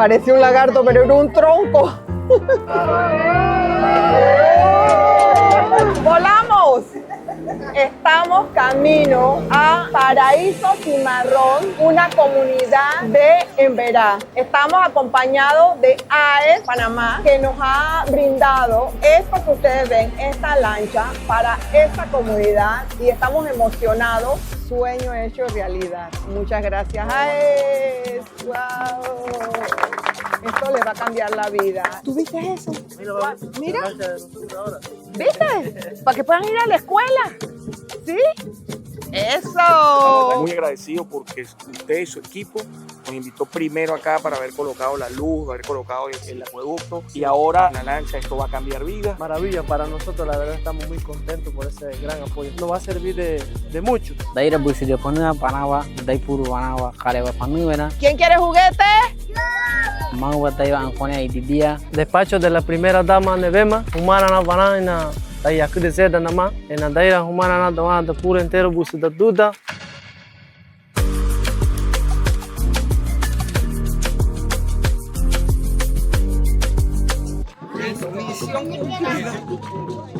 Parecía un lagarto, pero era un tronco. ¡Volamos! Estamos camino a Paraíso, Cimarrón, una comunidad de Emberá. Estamos acompañados de AES Panamá, que nos ha brindado esto que ustedes ven, esta lancha para esta comunidad, y estamos emocionados. Sueño hecho realidad. Muchas gracias, AES. ¡Wow! Esto le va a cambiar la vida. ¿Tú viste eso? Mira. ¿Viste? Para que puedan ir a la escuela. ¿Sí? ¡Eso! Muy agradecido porque usted y su equipo nos invitó primero acá para haber colocado la luz, haber colocado el acueducto, y ahora la lancha. Esto va a cambiar vidas. Maravilla para nosotros, la verdad estamos muy contentos por ese gran apoyo. Nos va a servir de mucho. ¿Quién quiere juguete? Despacho de la primera dama Nevema, humana na banana, aquí de Nama, en la daira humana na tomada pura entero busita duda. Misión cumplida.